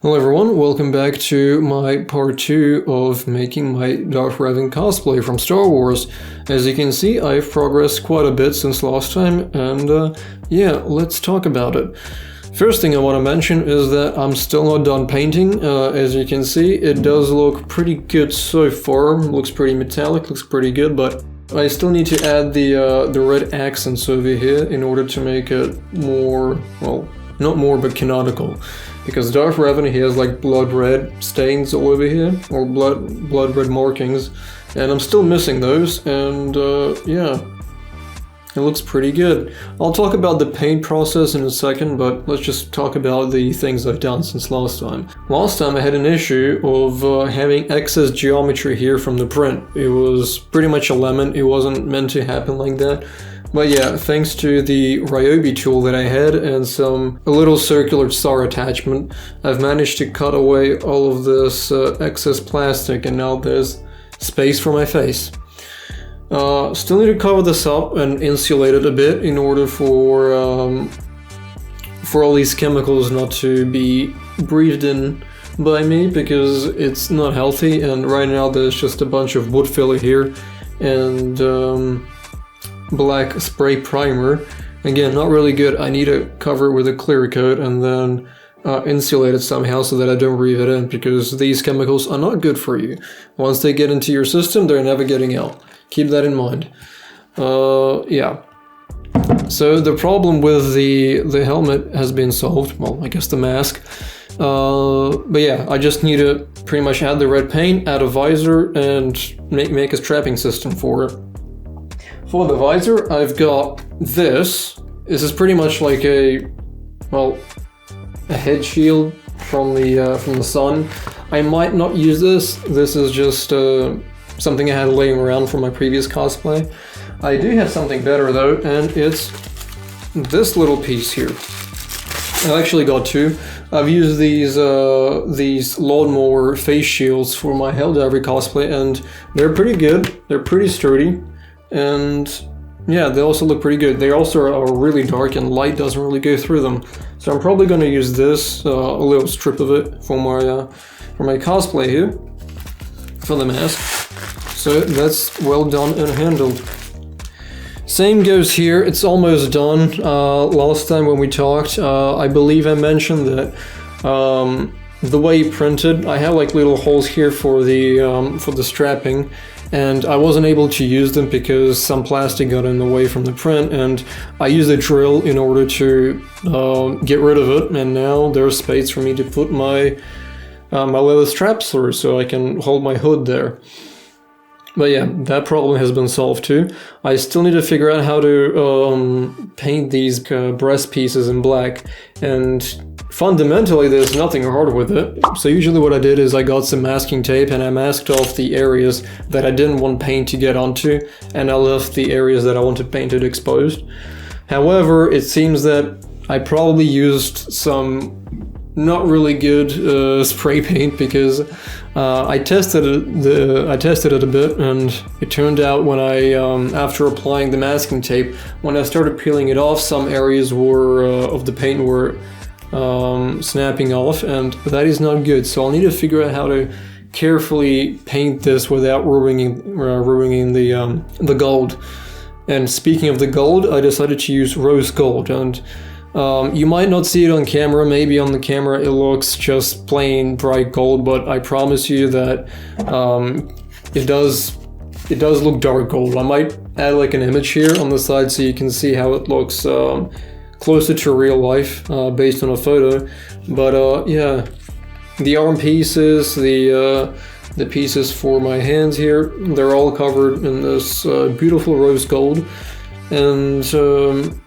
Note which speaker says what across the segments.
Speaker 1: Hello everyone, welcome back to my part 2 of making my Darth Revan cosplay from Star Wars. As you can see, I've progressed quite a bit since last time, and yeah, let's talk about it. First thing I want to mention is that I'm still not done painting. As you can see, it does look pretty good so far. Looks pretty metallic, looks pretty good, but I still need to add the red accents over here in order to make it more, well, not more, but canonical. Because Darth Revan, he has like blood red stains all over here, or blood red markings, and I'm still missing those, and yeah, it looks pretty good. I'll talk about the paint process in a second, but let's just talk about the things I've done since last time. Last time I had an issue of having excess geometry here from the print. It was pretty much a lemon, it wasn't meant to happen like that. But yeah, thanks to the Ryobi tool that I had and a little circular star attachment, I've managed to cut away all of this excess plastic, and now there's space for my face. Still need to cover this up and insulate it a bit in order for all these chemicals not to be breathed in by me, because it's not healthy, and right now there's just a bunch of wood filler here and black spray primer. Again, not really good. I need to cover it with a clear coat and then insulate it somehow so that I don't breathe it in, because these chemicals are not good for you. Once they get into your system, they're never getting out. Keep that in mind. Yeah. So the problem with the helmet has been solved. Well, I guess the mask. But yeah, I just need to pretty much add the red paint, add a visor, and make a strapping system for it. For the visor, I've got this. This is pretty much like a head shield from the sun. I might not use this. This is just something I had laying around from my previous cosplay. I do have something better though, and it's this little piece here. I've actually got two. I've used these lawnmower face shields for my Helldiver cosplay, and they're pretty good. They're pretty sturdy. And yeah, they also look pretty good. They also are really dark and light doesn't really go through them. So I'm probably going to use this, a little strip of it for my cosplay here, for the mask. So that's well done and handled. Same goes here, it's almost done. Last time when we talked, I believe I mentioned that the way you printed, I have like little holes here for the strapping, and I wasn't able to use them because some plastic got in the way from the print, and I used a drill in order to get rid of it, and now there's space for me to put my leather straps through so I can hold my hood there. But yeah, that problem has been solved too. I still need to figure out how to paint these breast pieces in black, and fundamentally there's nothing hard with it. So usually what I did is I got some masking tape and I masked off the areas that I didn't want paint to get onto, and I left the areas that I wanted painted exposed. However, it seems that I probably used some not really good spray paint, because I tested it a bit, and it turned out when I after applying the masking tape, when I started peeling it off, some areas were of the paint were snapping off, and that is not good. So I'll need to figure out how to carefully paint this without ruining the gold. And speaking of the gold, I decided to use rose gold, and you might not see it on camera. Maybe on the camera it looks just plain bright gold, but I promise you that it does look dark gold. I might add like an image here on the side so you can see how it looks closer to real life based on a photo. But yeah, the arm pieces, the pieces for my hands here, they're all covered in this beautiful rose gold. And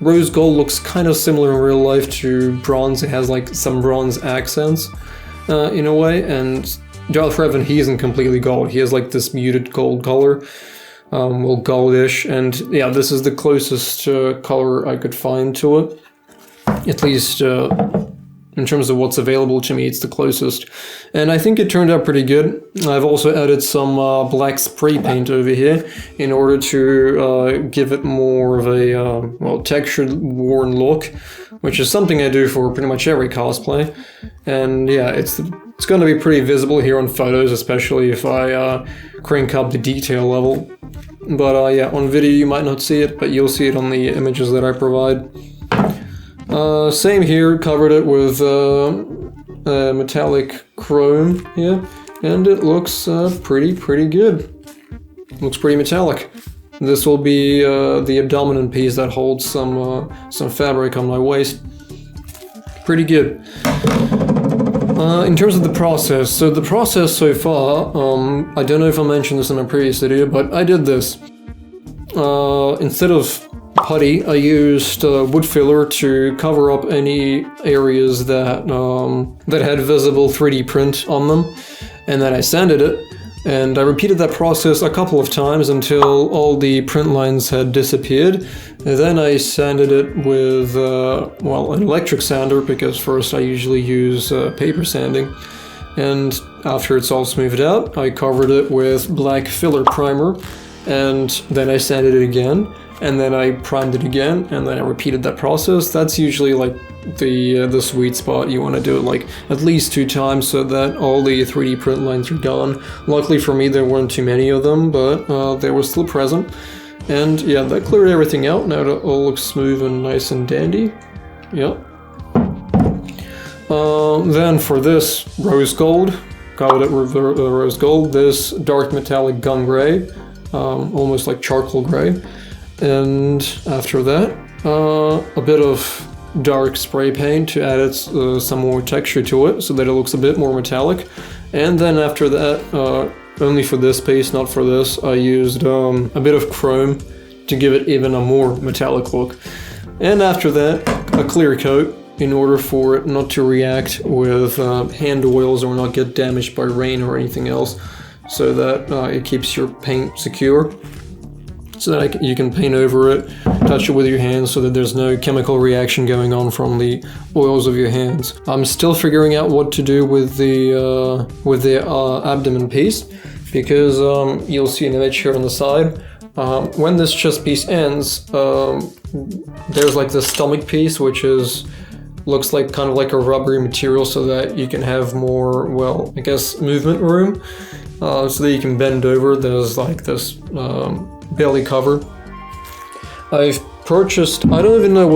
Speaker 1: rose gold looks kind of similar in real life to bronze. It has like some bronze accents in a way, and Darth Revan, he isn't completely gold. He has like this muted gold color, well, goldish, and yeah, this is the closest color I could find to it. At least in terms of what's available to me, it's the closest. And I think it turned out pretty good. I've also added some black spray paint over here in order to give it more of a, well, textured, worn look, which is something I do for pretty much every cosplay. And yeah, it's going to be pretty visible here on photos, especially if I crank up the detail level. But yeah, on video you might not see it, but you'll see it on the images that I provide. Same here, covered it with metallic chrome here, and it looks pretty good. Looks pretty metallic. This will be the abdomen piece that holds some fabric on my waist. Pretty good. In terms of the process, so the process so far, I don't know if I mentioned this in a previous video, but I did this. Instead of putty, I used wood filler to cover up any areas that that had visible 3D print on them, and then I sanded it. And I repeated that process a couple of times until all the print lines had disappeared. And then I sanded it with, well, an electric sander, because first I usually use paper sanding. And after it's all smoothed out, I covered it with black filler primer, and then I sanded it again, and then I primed it again, and then I repeated that process. That's usually like the sweet spot. You want to do it like at least 2 times so that all the 3D print lines are gone. Luckily for me there weren't too many of them, but they were still present. And yeah, that cleared everything out. Now it all looks smooth and nice and dandy. Yep. Then for this rose gold, covered it with rose gold, this dark metallic gun gray, almost like charcoal gray. And after that, a bit of dark spray paint to add some more texture to it so that it looks a bit more metallic. And then after that, only for this piece, not for this, I used a bit of chrome to give it even a more metallic look. And after that, a clear coat in order for it not to react with hand oils or not get damaged by rain or anything else, so that it keeps your paint secure. So that you can paint over it, touch it with your hands so that there's no chemical reaction going on from the oils of your hands. I'm still figuring out what to do with the abdomen piece, because you'll see an image here on the side. When this chest piece ends, there's like the stomach piece, which looks like kind of like a rubbery material, so that you can have more, well, I guess, movement room, so that you can bend over. There's like this belly cover. I've purchased, I don't even know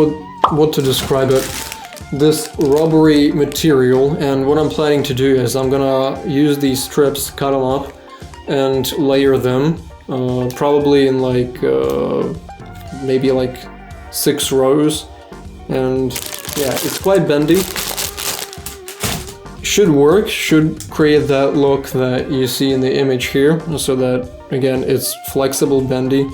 Speaker 1: what to describe it, this rubbery material, and what I'm planning to do is I'm gonna use these strips, cut them up, and layer them, probably in like, maybe like 6 rows, and yeah, it's quite bendy. Should work, should create that look that you see in the image here, so that, again, it's flexible, bendy,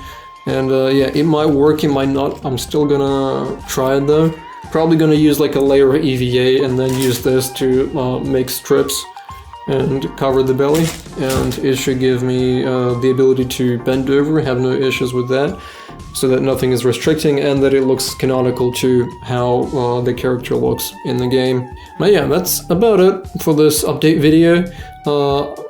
Speaker 1: and yeah, it might work, it might not. I'm still gonna try it though. Probably gonna use like a layer of EVA and then use this to make strips and cover the belly, and it should give me the ability to bend over, have no issues with that, so that nothing is restricting and that it looks canonical to how the character looks in the game. But yeah, that's about it for this update video.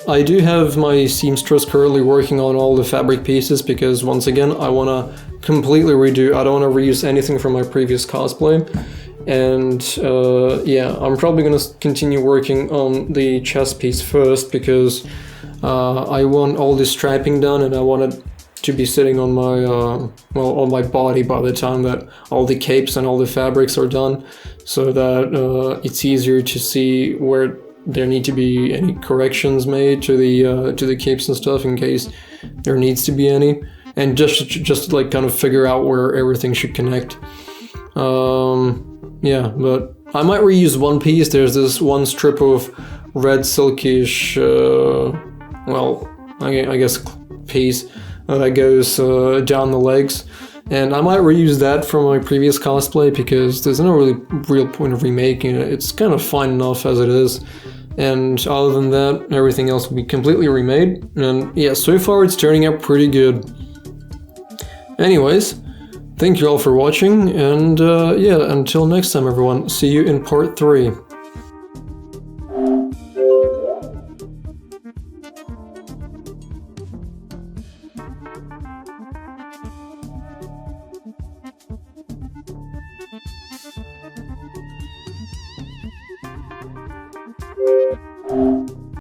Speaker 1: I do have my seamstress currently working on all the fabric pieces, because once again I want to completely redo, I don't want to reuse anything from my previous cosplay. And yeah, I'm probably going to continue working on the chest piece first, because I want all this strapping done, and I want it to be sitting on my well, on my body by the time that all the capes and all the fabrics are done, so that it's easier to see where there need to be any corrections made to the capes and stuff, in case there needs to be any, and just like kind of figure out where everything should connect. Yeah, but I might reuse one piece. There's this one strip of red silkish, well, I guess piece that goes down the legs, and I might reuse that from my previous cosplay, because there's no real point of remaking it. It's kind of fine enough as it is, and other than that, everything else will be completely remade. And yeah, so far it's turning out pretty good. Anyways, thank you all for watching, and yeah, until next time everyone, see you in part 3.